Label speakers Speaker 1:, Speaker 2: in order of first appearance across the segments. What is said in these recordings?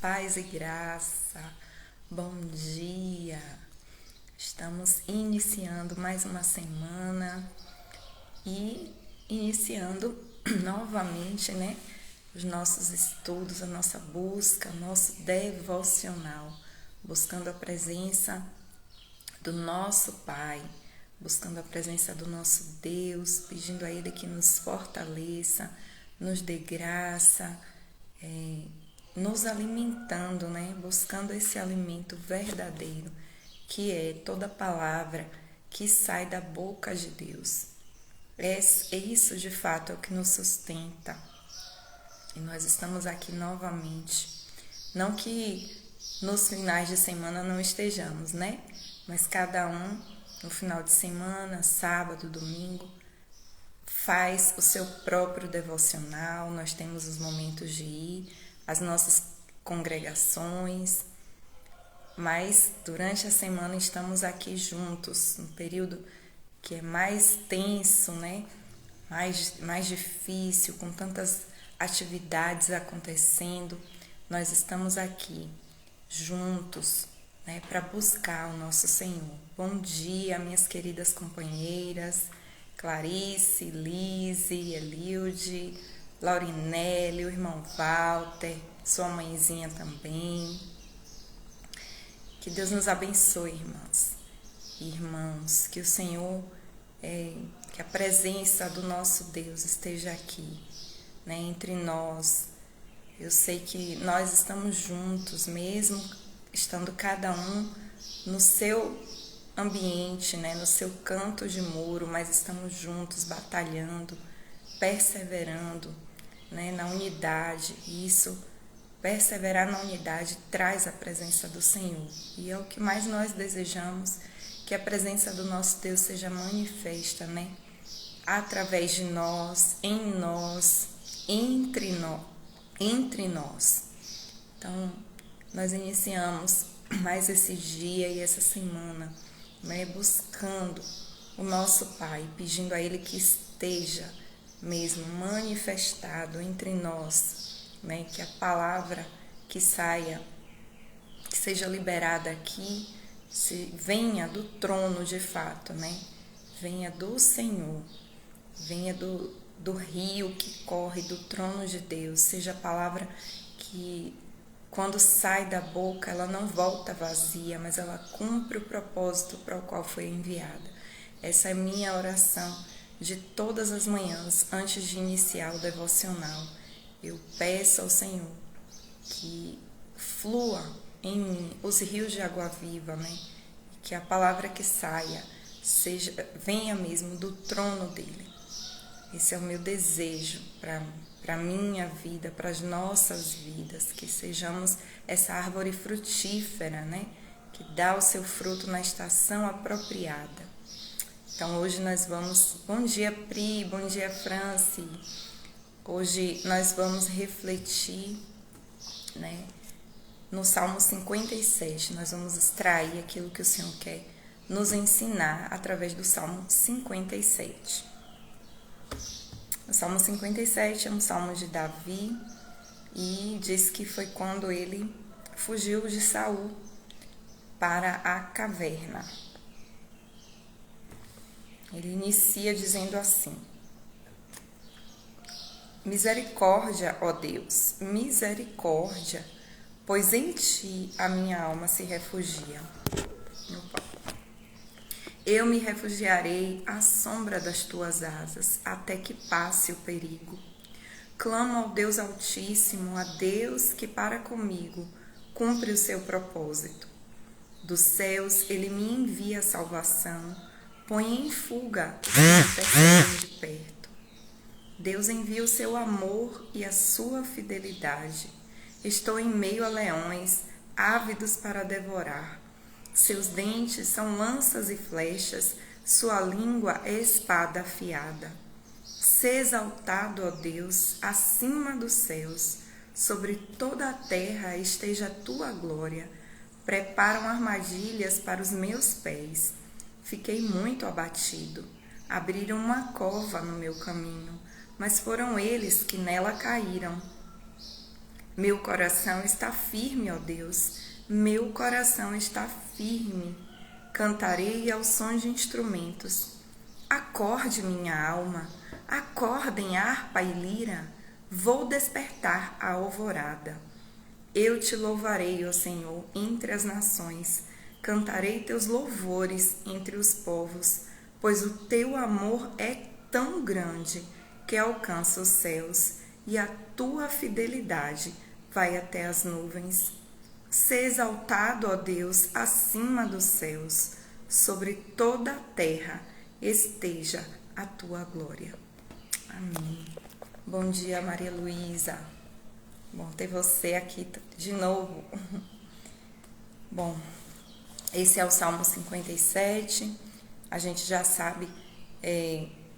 Speaker 1: Paz e graça, bom dia. Estamos iniciando mais uma semana e iniciando novamente, os nossos estudos, a nossa busca, o nosso devocional, buscando a presença do nosso Pai, buscando a presença do nosso Deus, pedindo a Ele que nos fortaleça, nos dê graça, nos alimentando, buscando esse alimento verdadeiro, que é toda palavra que sai da boca de Deus. Isso de fato é o que nos sustenta. E nós estamos aqui novamente. Não que nos finais de semana não estejamos, Mas cada um, no final de semana, sábado, domingo, faz o seu próprio devocional. Nós temos os momentos de ir às nossas congregações, mas durante a semana estamos aqui juntos, no período que é mais tenso, mais difícil, com tantas atividades acontecendo. Nós estamos aqui juntos, para buscar o nosso Senhor. Bom dia, minhas queridas companheiras, Clarice, Lise, Elilde, Laurinelli, o irmão Walter, sua mãezinha também. Que Deus nos abençoe, irmãs e irmãos, que o Senhor, que a presença do nosso Deus esteja aqui, entre nós. Eu sei que nós estamos juntos, mesmo estando cada um no seu ambiente, no seu canto de muro, mas estamos juntos, batalhando, perseverando, na unidade. E isso, perseverar na unidade, traz a presença do Senhor. E é o que mais nós desejamos, que a presença do nosso Deus seja manifesta, através de nós, em nós, entre nós. Então, nós iniciamos mais esse dia e essa semana, buscando o nosso Pai, pedindo a Ele que esteja mesmo manifestado entre nós, que a palavra que saia, que seja liberada aqui, venha do trono de fato, venha do Senhor, venha do rio que corre do trono de Deus, seja a palavra que quando sai da boca ela não volta vazia, mas ela cumpre o propósito para o qual foi enviada. Essa é minha oração de todas as manhãs antes de iniciar o devocional. Eu peço ao Senhor que flua em mim os rios de água viva, que a palavra que saia venha mesmo do trono dele. Esse é o meu desejo para a minha vida, para as nossas vidas, que sejamos essa árvore frutífera, que dá o seu fruto na estação apropriada. Então hoje nós vamos, bom dia Pri, bom dia Franci, hoje nós vamos refletir, no Salmo 57, nós vamos extrair aquilo que o Senhor quer nos ensinar através do Salmo 57. O Salmo 57 é um salmo de Davi e diz que foi quando ele fugiu de Saul para a caverna. Ele inicia dizendo assim: misericórdia, ó Deus, misericórdia, pois em ti a minha alma se refugia. Eu me refugiarei à sombra das tuas asas, até que passe o perigo. Clamo ao Deus Altíssimo, a Deus que para comigo cumpre o seu propósito. Dos céus ele me envia a salvação, põe em fuga os que me perseguem de perto. Deus envia o seu amor e a sua fidelidade. Estou em meio a leões, ávidos para devorar. Seus dentes são lanças e flechas, sua língua é espada afiada. Sê exaltado, ó Deus, acima dos céus, sobre toda a terra esteja a tua glória. Preparam armadilhas para os meus pés. Fiquei muito abatido. Abriram uma cova no meu caminho, mas foram eles que nela caíram. Meu coração está firme, ó Deus, meu coração está firme. Cantarei ao som de instrumentos. Acorde, minha alma, acordem harpa e lira, vou despertar a alvorada. Eu te louvarei, ó Senhor, entre as nações, cantarei teus louvores entre os povos, pois o teu amor é tão grande que alcança os céus, e a tua fidelidade vai até as nuvens. Sê exaltado, ó Deus, acima dos céus, sobre toda a terra esteja a tua glória. Amém. Bom dia, Maria Luísa. Bom ter você aqui de novo. Bom, esse é o Salmo 57. A gente já sabe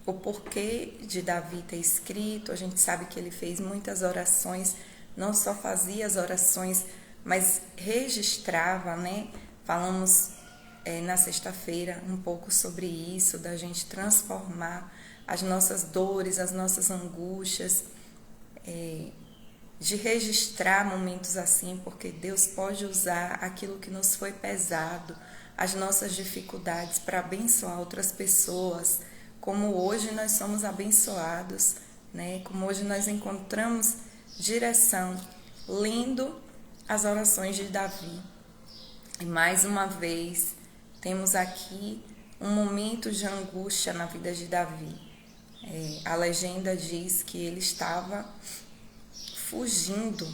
Speaker 1: o porquê de Davi ter escrito. A gente sabe que ele fez muitas orações, não só fazia as orações, mas registrava, né? Falamos na sexta-feira um pouco sobre isso, da gente transformar as nossas dores, as nossas angústias, de registrar momentos assim, porque Deus pode usar aquilo que nos foi pesado, as nossas dificuldades, para abençoar outras pessoas, como hoje nós somos abençoados, né? Como hoje nós encontramos direção lendo as orações de Davi. E mais uma vez temos aqui um momento de angústia na vida de Davi. A legenda diz que ele estava fugindo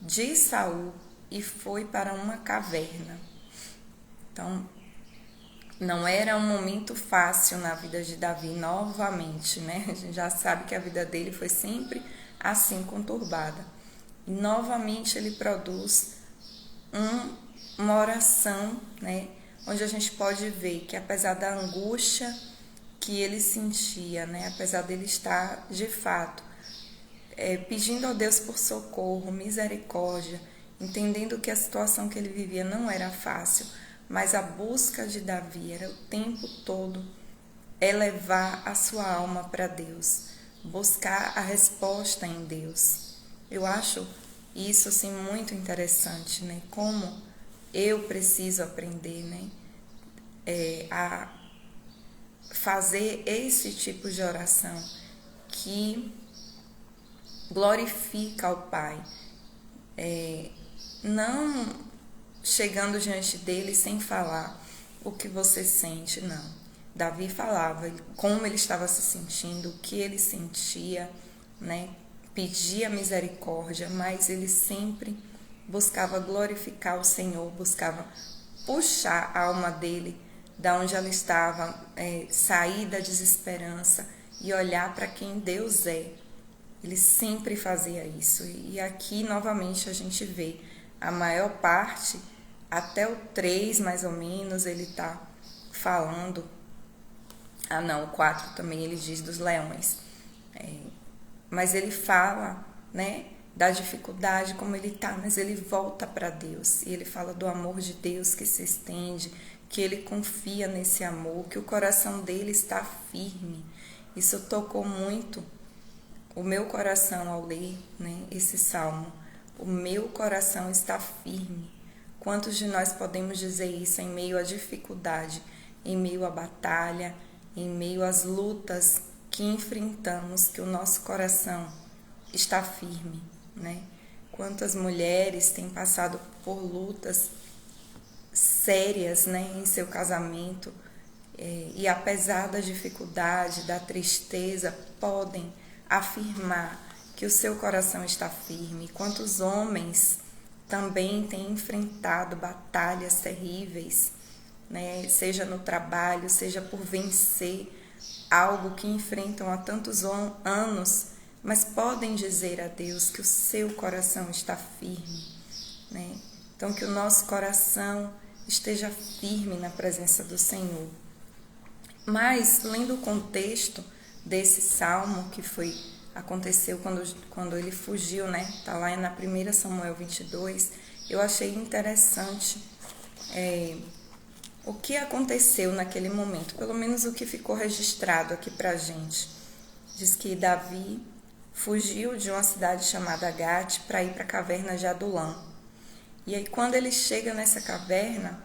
Speaker 1: de Saul e foi para uma caverna. Então, não era um momento fácil na vida de Davi, novamente, né? A gente já sabe que a vida dele foi sempre assim, conturbada. E novamente ele produz uma oração, né? Onde a gente pode ver que apesar da angústia que ele sentia, né? Apesar dele estar, de fato, pedindo a Deus por socorro, misericórdia, entendendo que a situação que ele vivia não era fácil, mas a busca de Davi era o tempo todo elevar a sua alma para Deus, buscar a resposta em Deus. Eu acho isso assim muito interessante, né? Como eu preciso aprender, né? A fazer esse tipo de oração que glorifica ao Pai, não chegando diante dele sem falar o que você sente, não. Davi falava como ele estava se sentindo, o que ele sentia, né? Pedia misericórdia, mas ele sempre buscava glorificar o Senhor, buscava puxar a alma dele da onde ela estava, sair da desesperança e olhar para quem Deus é. Ele sempre fazia isso. E aqui, novamente, a gente vê a maior parte, até o 3, mais ou menos, ele está falando. Ah, não, o 4 também ele diz dos leões. Mas ele fala, né, da dificuldade, como ele está, mas ele volta para Deus. E ele fala do amor de Deus que se estende, que ele confia nesse amor, que o coração dele está firme. Isso tocou muito o meu coração ao ler, né, esse salmo. O meu coração está firme. Quantos de nós podemos dizer isso em meio à dificuldade, em meio à batalha, em meio às lutas que enfrentamos, que o nosso coração está firme, né? Quantas mulheres têm passado por lutas sérias, né, em seu casamento, e apesar da dificuldade, da tristeza, podem afirmar que o seu coração está firme. Quantos homens também têm enfrentado batalhas terríveis, né? Seja no trabalho, seja por vencer algo que enfrentam há tantos anos, mas podem dizer a Deus que o seu coração está firme, né? Então, que o nosso coração esteja firme na presença do Senhor. Mas, lendo o contexto desse salmo que aconteceu quando ele fugiu, né? Está lá na 1 Samuel 22, eu achei interessante o que aconteceu naquele momento, pelo menos o que ficou registrado aqui pra gente. Diz que Davi fugiu de uma cidade chamada Gate para ir para a caverna de Adulão. E aí quando ele chega nessa caverna,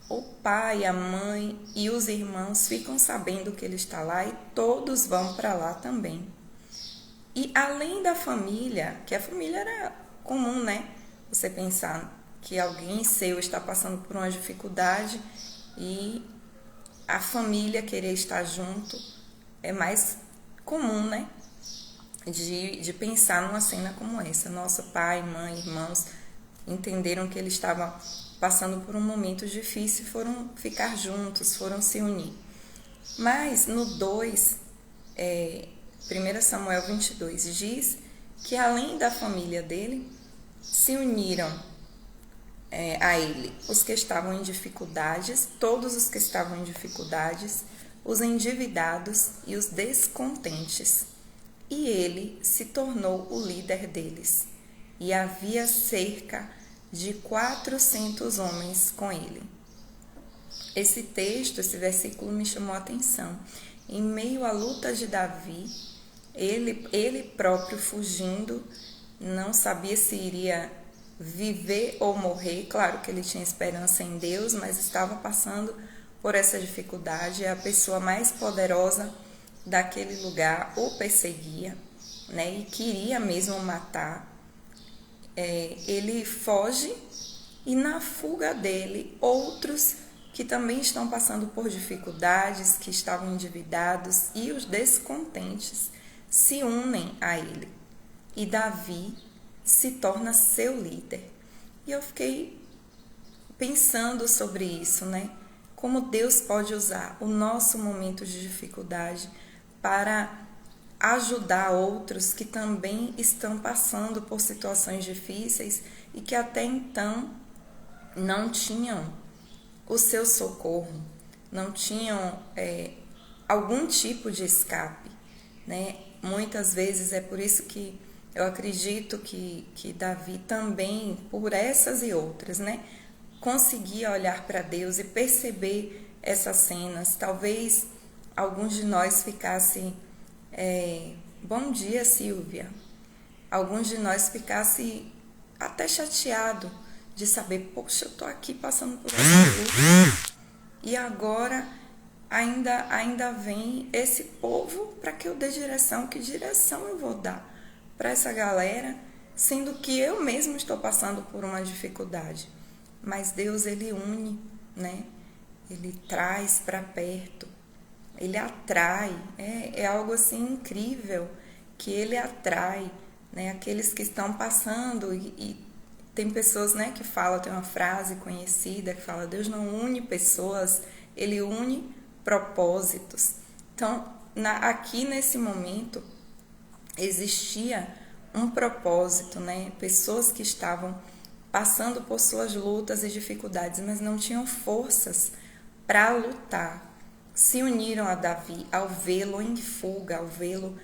Speaker 1: o pai, a mãe e os irmãos ficam sabendo que ele está lá e todos vão para lá também. E além da família, que a família era comum, né? Você pensar que alguém seu está passando por uma dificuldade e a família querer estar junto é mais comum, né? De pensar numa cena como essa. Nosso pai, mãe, irmãos entenderam que ele estava passando por um momento difícil e foram ficar juntos, foram se unir. Mas no 1 Samuel 22 diz que além da família dele, se uniram a ele os que estavam em dificuldades, todos os que estavam em dificuldades, os endividados e os descontentes. E ele se tornou o líder deles. E havia cerca de 400 homens com ele. Esse texto, esse versículo me chamou a atenção. Em meio à luta de Davi, ele próprio fugindo, não sabia se iria viver ou morrer. Claro que ele tinha esperança em Deus, mas estava passando por essa dificuldade. A pessoa mais poderosa daquele lugar o perseguia, né, e queria mesmo matar. Ele foge e na fuga dele, outros que também estão passando por dificuldades, que estavam endividados e os descontentes se unem a ele. E Davi se torna seu líder. E eu fiquei pensando sobre isso, né? Como Deus pode usar o nosso momento de dificuldade para ajudar outros que também estão passando por situações difíceis e que até então não tinham o seu socorro, não tinham algum tipo de escape, né? Muitas vezes é por isso que eu acredito que Davi também, por essas e outras, né, conseguia olhar para Deus e perceber essas cenas. Talvez alguns de nós ficassem bom dia, Silvia. Alguns de nós ficassem até chateado de saber, poxa, eu tô aqui passando por essa luta e agora ainda vem esse povo para que eu dê direção. Que direção eu vou dar para essa galera, sendo que eu mesmo estou passando por uma dificuldade? Mas Deus, ele une, né? Ele traz para perto. Ele atrai, é algo assim incrível, que ele atrai, né, aqueles que estão passando. E tem pessoas, né, que falam, tem uma frase conhecida que fala: Deus não une pessoas, ele une propósitos. Então, aqui nesse momento existia um propósito, né? Pessoas que estavam passando por suas lutas e dificuldades, mas não tinham forças para lutar, se uniram a Davi ao vê-lo em fuga, ao vê-lo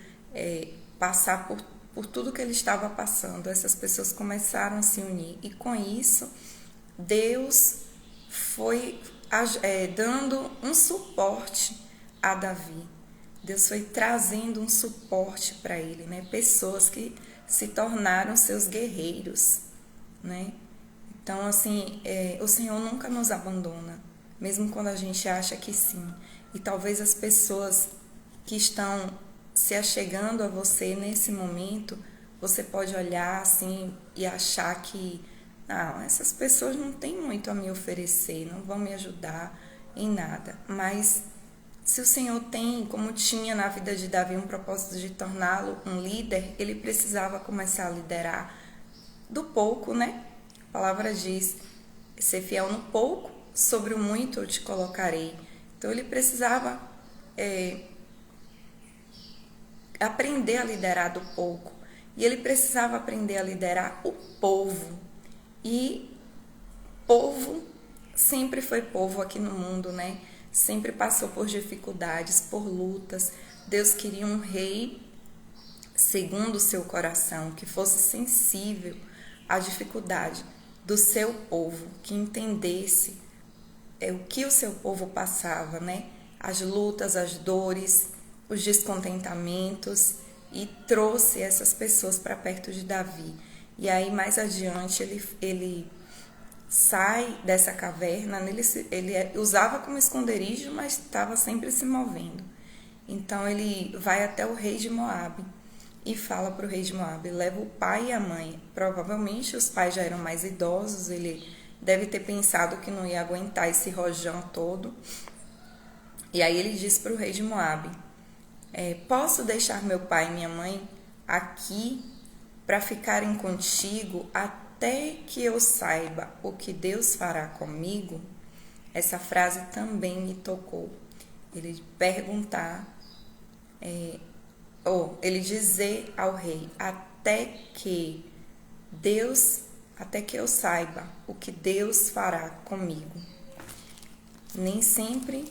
Speaker 1: passar por tudo que ele estava passando. Essas pessoas começaram a se unir e com isso Deus foi dando um suporte a Davi. Deus foi trazendo um suporte para ele, né? Pessoas que se tornaram seus guerreiros, né? Então, assim, o Senhor nunca nos abandona, mesmo quando a gente acha que sim. E talvez as pessoas que estão se achegando a você nesse momento, você pode olhar assim e achar que essas pessoas não têm muito a me oferecer, não vão me ajudar em nada. Mas se o Senhor tem, como tinha na vida de Davi, um propósito de torná-lo um líder, ele precisava começar a liderar do pouco, né? A palavra diz: ser fiel no pouco, sobre o muito eu te colocarei. Então ele precisava aprender a liderar do pouco. E ele precisava aprender a liderar o povo. E povo sempre foi povo aqui no mundo, né? Sempre passou por dificuldades, por lutas. Deus queria um rei segundo o seu coração, que fosse sensível à dificuldade do seu povo, que entendesse o que o seu povo passava, né? As lutas, as dores, os descontentamentos. e trouxe essas pessoas para perto de Davi. E aí mais adiante ele sai dessa caverna, ele usava como esconderijo, mas estava sempre se movendo. Então ele vai até o rei de Moabe e fala para o rei de Moabe, leva o pai e a mãe. Provavelmente os pais já eram mais idosos, ele deve ter pensado que não ia aguentar esse rojão todo. E aí ele diz para o rei de Moabe, posso deixar meu pai e minha mãe aqui para ficarem contigo até que eu saiba o que Deus fará comigo? Essa frase também me tocou. Ele perguntar, ele dizer ao rei, até que eu saiba o que Deus fará comigo. Nem sempre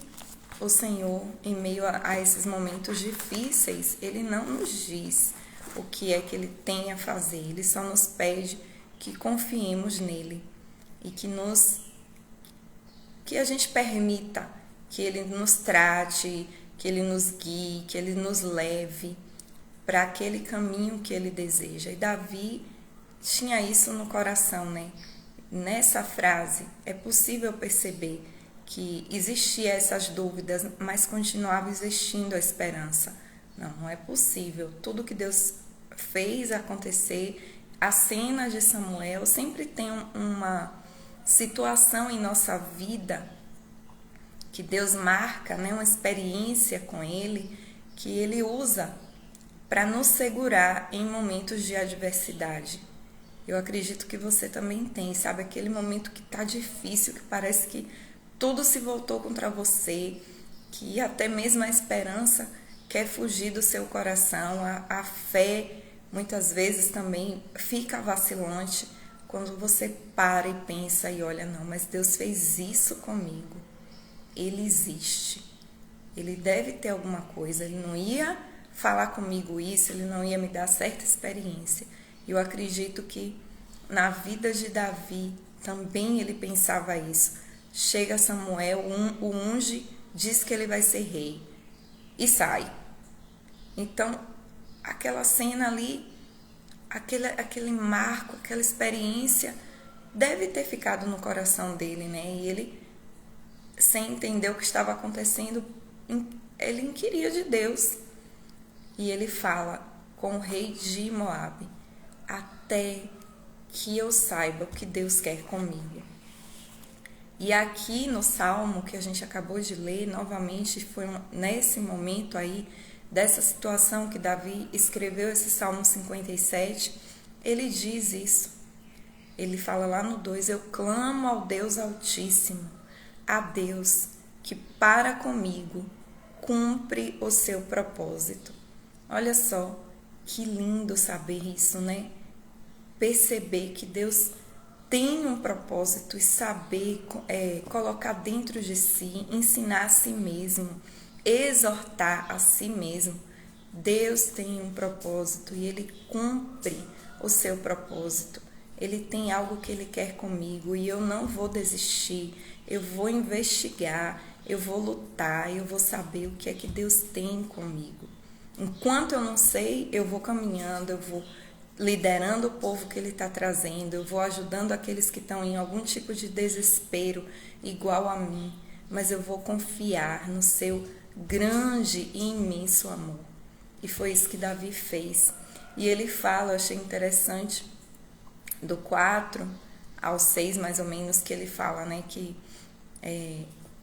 Speaker 1: o Senhor, em meio a esses momentos difíceis, Ele não nos diz o que é que Ele tem a fazer. Ele só nos pede que confiemos nele e que a gente permita que Ele nos trate, que Ele nos guie, que Ele nos leve para aquele caminho que Ele deseja. E Davi tinha isso no coração, né? Nessa frase é possível perceber que existia essas dúvidas, mas continuava existindo a esperança. Não é possível. Tudo que Deus fez acontecer, as cenas de Samuel sempre tem uma situação em nossa vida que Deus marca, né, uma experiência com Ele, que Ele usa para nos segurar em momentos de adversidade. Eu acredito que você também tem, sabe? Aquele momento que está difícil, que parece que tudo se voltou contra você, que até mesmo a esperança quer fugir do seu coração, a fé muitas vezes também fica vacilante quando você para e pensa e olha, não, mas Deus fez isso comigo, Ele existe, Ele deve ter alguma coisa, Ele não ia falar comigo isso, Ele não ia me dar certa experiência. Eu acredito que na vida de Davi também ele pensava isso. Chega Samuel, o unge, diz que ele vai ser rei e sai. Então, aquela cena ali, aquele marco, aquela experiência deve ter ficado no coração dele, né? E ele, sem entender o que estava acontecendo, ele inquiria de Deus. E ele fala com o rei de Moabe, até que eu saiba o que Deus quer comigo. E aqui no Salmo que a gente acabou de ler, novamente foi nesse momento aí, dessa situação que Davi escreveu esse Salmo 57, ele diz isso. Ele fala lá no 2, eu clamo ao Deus Altíssimo, a Deus que para comigo cumpre o seu propósito. Olha só, que lindo saber isso, né? Perceber que Deus tem um propósito e saber colocar dentro de si, ensinar a si mesmo, exortar a si mesmo. Deus tem um propósito e Ele cumpre o seu propósito. Ele tem algo que Ele quer comigo e eu não vou desistir, eu vou investigar, eu vou lutar, eu vou saber o que é que Deus tem comigo. Enquanto eu não sei, eu vou caminhando, eu vou liderando o povo que Ele está trazendo, eu vou ajudando aqueles que estão em algum tipo de desespero igual a mim, mas eu vou confiar no seu grande e imenso amor. E foi isso que Davi fez. E ele fala, eu achei interessante, do 4 ao 6 mais ou menos, que ele fala, né, que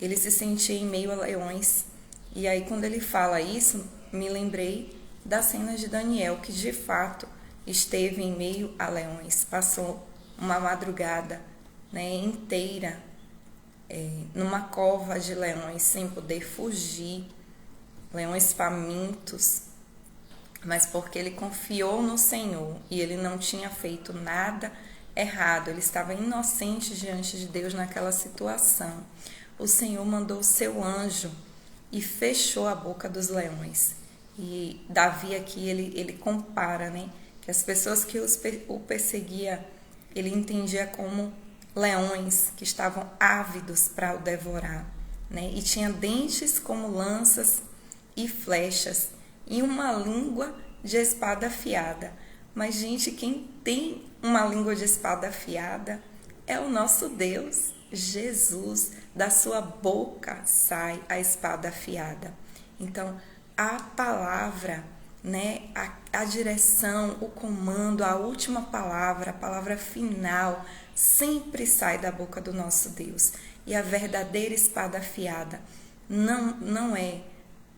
Speaker 1: ele se sentia em meio a leões. E aí quando ele fala isso, me lembrei das cenas de Daniel, que de fato esteve em meio a leões, passou uma madrugada, né, inteira numa cova de leões sem poder fugir, leões famintos, mas porque ele confiou no Senhor e ele não tinha feito nada errado, ele estava inocente diante de Deus naquela situação. O Senhor mandou o seu anjo e fechou a boca dos leões. E Davi aqui, ele compara, né, que as pessoas que o perseguiam, ele entendia como leões que estavam ávidos para o devorar, né, e tinha dentes como lanças e flechas, e uma língua de espada afiada. Mas, gente, quem tem uma língua de espada afiada é o nosso Deus, Jesus. Da sua boca sai a espada afiada. Então, a palavra, né, a direção, o comando, a última palavra, a palavra final, sempre sai da boca do nosso Deus. E a verdadeira espada afiada não é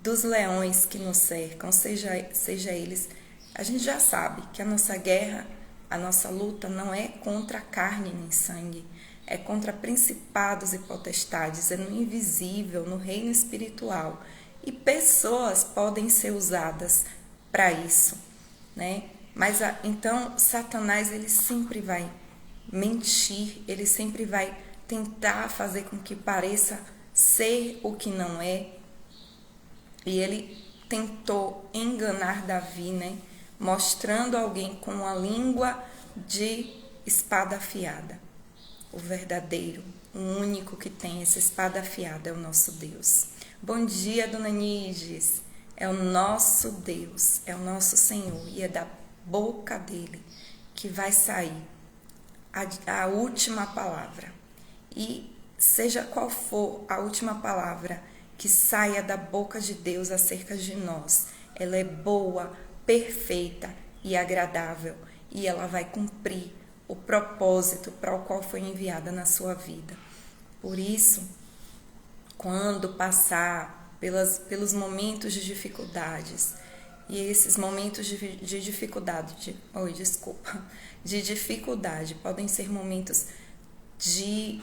Speaker 1: dos leões que nos cercam, seja eles. A gente já sabe que a nossa guerra, a nossa luta não é contra carne nem sangue, é contra principados e potestades, é no invisível, no reino espiritual. E pessoas podem ser usadas para isso, né? Mas então Satanás, ele sempre vai mentir, ele sempre vai tentar fazer com que pareça ser o que não é. E ele tentou enganar Davi, né? Mostrando alguém com a língua de espada afiada. O verdadeiro, o único que tem essa espada afiada é o nosso Deus. Bom dia, Dona Nides. É o nosso Deus, é o nosso Senhor. E é da boca dele que vai sair a última palavra. E seja qual for a última palavra que saia da boca de Deus acerca de nós, ela é boa, perfeita e agradável, e ela vai cumprir o propósito para o qual foi enviada na sua vida. Por isso, quando passar pelos momentos de dificuldades, e esses momentos de dificuldade, de dificuldade podem ser momentos de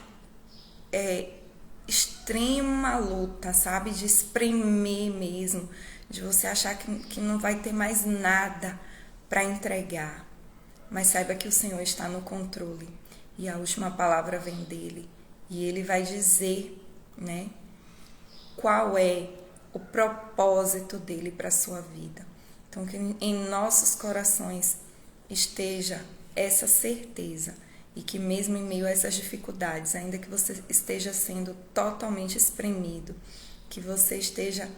Speaker 1: extrema luta, sabe? De espremer mesmo, de você achar que não vai ter mais nada para entregar. Mas saiba que o Senhor está no controle e a última palavra vem dele. E ele vai dizer, né, qual é o propósito dele para a sua vida. Então, que em nossos corações esteja essa certeza e que mesmo em meio a essas dificuldades, ainda que você esteja sendo totalmente espremido, que você esteja,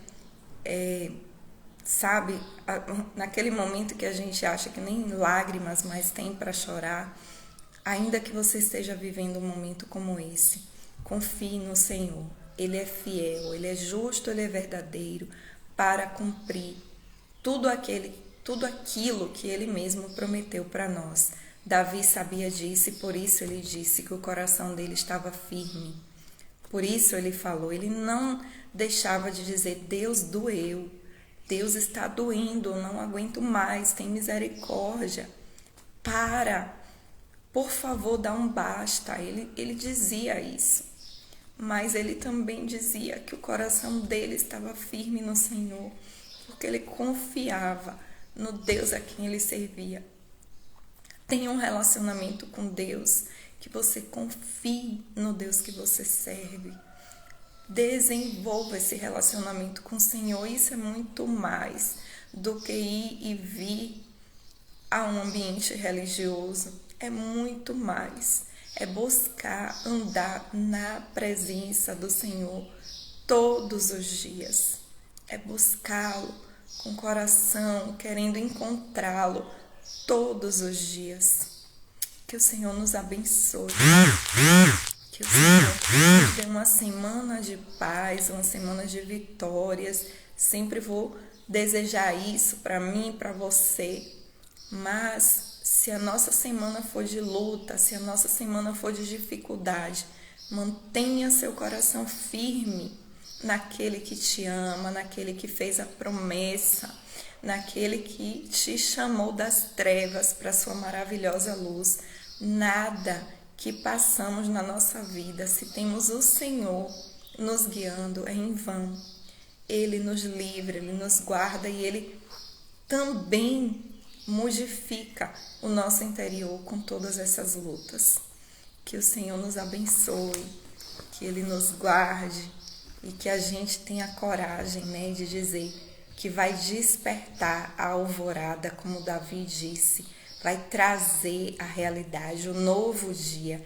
Speaker 1: sabe, naquele momento que a gente acha que nem lágrimas mais tem para chorar, ainda que você esteja vivendo um momento como esse, confie no Senhor. Ele é fiel, ele é justo, ele é verdadeiro para cumprir tudo aquilo que ele mesmo prometeu para nós. Davi sabia disso e por isso ele disse que o coração dele estava firme. Por isso ele falou, ele não deixava de dizer: Deus doeu, Deus está doendo, não aguento mais, tem misericórdia. Por favor, dá um basta. Ele dizia isso, mas ele também dizia que o coração dele estava firme no Senhor, porque ele confiava no Deus a quem ele servia. Tenha um relacionamento com Deus, que você confie no Deus que você serve. Desenvolva esse relacionamento com o Senhor. Isso é muito mais do que ir e vir a um ambiente religioso. É muito mais. É buscar andar na presença do Senhor todos os dias. É buscá-lo com o coração, querendo encontrá-lo todos os dias. Que o Senhor nos abençoe. Que o Senhor nos dê uma semana de paz, uma semana de vitórias. Sempre vou desejar isso para mim e para você. Mas se a nossa semana for de luta, se a nossa semana for de dificuldade, mantenha seu coração firme naquele que te ama, naquele que fez a promessa, naquele que te chamou das trevas para a sua maravilhosa luz. Nada que passamos na nossa vida, se temos o Senhor nos guiando, é em vão. Ele nos livra, Ele nos guarda e Ele também modifica o nosso interior com todas essas lutas. Que o Senhor nos abençoe, que Ele nos guarde e que a gente tenha coragem, né, de dizer que vai despertar a alvorada, como Davi disse, vai trazer a realidade, o novo dia.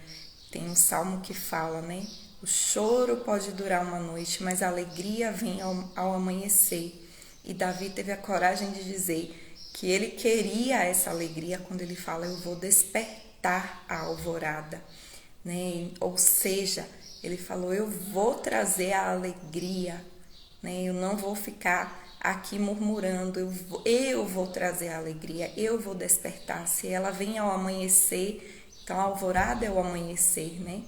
Speaker 1: Tem um salmo que fala, né? O choro pode durar uma noite, mas a alegria vem ao amanhecer. E Davi teve a coragem de dizer: que ele queria essa alegria quando ele fala, eu vou despertar a alvorada, né? Ou seja, ele falou, eu vou trazer a alegria, né? Eu não vou ficar aqui murmurando, eu vou trazer a alegria, eu vou despertar. Se ela vem ao amanhecer, então a alvorada é o amanhecer, né?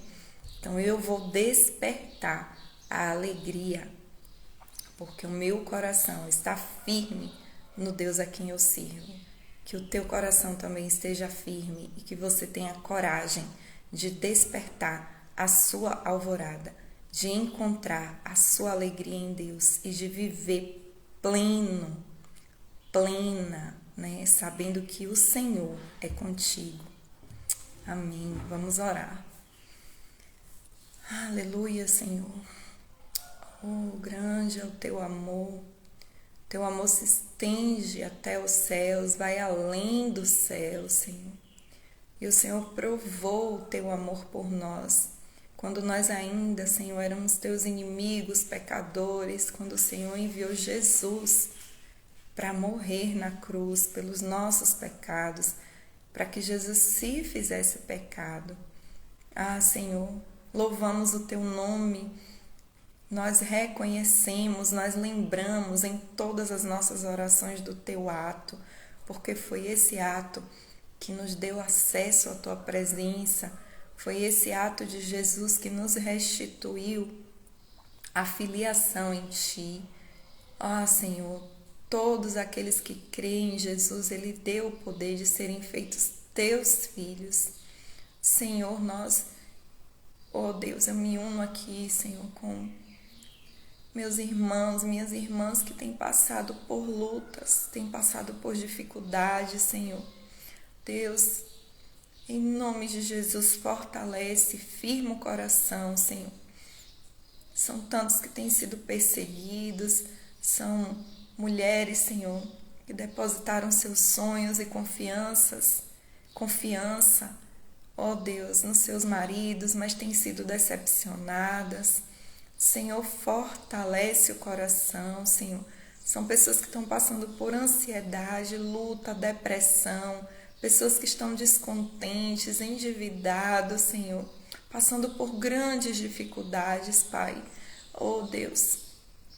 Speaker 1: Então eu vou despertar a alegria, porque o meu coração está firme no Deus a quem eu sirvo. Que o teu coração também esteja firme e que você tenha coragem de despertar a sua alvorada, de encontrar a sua alegria em Deus e de viver plena, né? Sabendo que o Senhor é contigo. Amém. Vamos orar. Aleluia, Senhor. Oh, grande é o teu amor. Teu amor se estende até os céus, vai além dos céus, Senhor. E o Senhor provou o teu amor por nós, quando nós ainda, Senhor, éramos teus inimigos, pecadores, quando o Senhor enviou Jesus para morrer na cruz pelos nossos pecados, para que Jesus se fizesse pecado. Ah, Senhor, louvamos o teu nome. Nós reconhecemos, nós lembramos em todas as nossas orações do teu ato, porque foi esse ato que nos deu acesso à tua presença, foi esse ato de Jesus que nos restituiu a filiação em ti. Ah, Senhor, todos aqueles que creem em Jesus, ele deu o poder de serem feitos teus filhos. Senhor, oh Deus, eu me uno aqui, Senhor, com meus irmãos, minhas irmãs que têm passado por lutas, têm passado por dificuldades, Senhor. Deus, em nome de Jesus, fortalece, firma o coração, Senhor. São tantos que têm sido perseguidos, são mulheres, Senhor, que depositaram seus sonhos e confiança, ó Deus, nos seus maridos, mas têm sido decepcionadas. Senhor, fortalece o coração, Senhor. São pessoas que estão passando por ansiedade, luta, depressão, pessoas que estão descontentes, endividados, Senhor, passando por grandes dificuldades, Pai. Oh, Deus,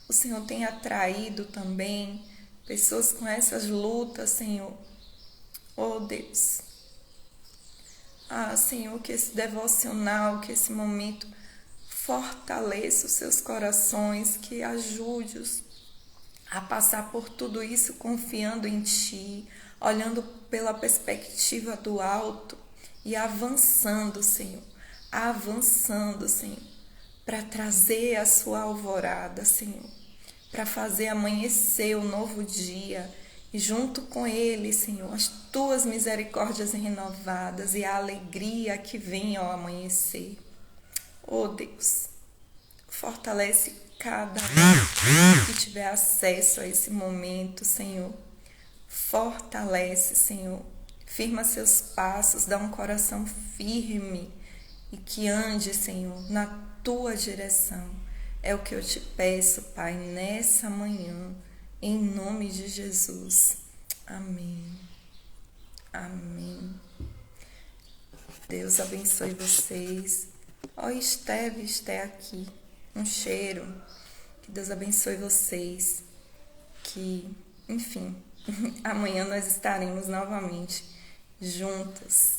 Speaker 1: o Senhor tem atraído também pessoas com essas lutas, Senhor. Oh, Deus. Ah, Senhor, que esse devocional, que esse momento fortaleça os seus corações, que ajude-os a passar por tudo isso confiando em Ti, olhando pela perspectiva do alto e avançando, Senhor, para trazer a sua alvorada, Senhor, para fazer amanhecer o novo dia e junto com ele, Senhor, as Tuas misericórdias renovadas e a alegria que vem ao amanhecer. Oh Deus, fortalece cada um que tiver acesso a esse momento, Senhor. Fortalece, Senhor. Firma seus passos, dá um coração firme e que ande, Senhor, na Tua direção. É o que eu te peço, Pai, nessa manhã, em nome de Jesus. Amém. Amém. Deus abençoe vocês. Ó, Esteve aqui, um cheiro, que Deus abençoe vocês, que, enfim, amanhã nós estaremos novamente juntas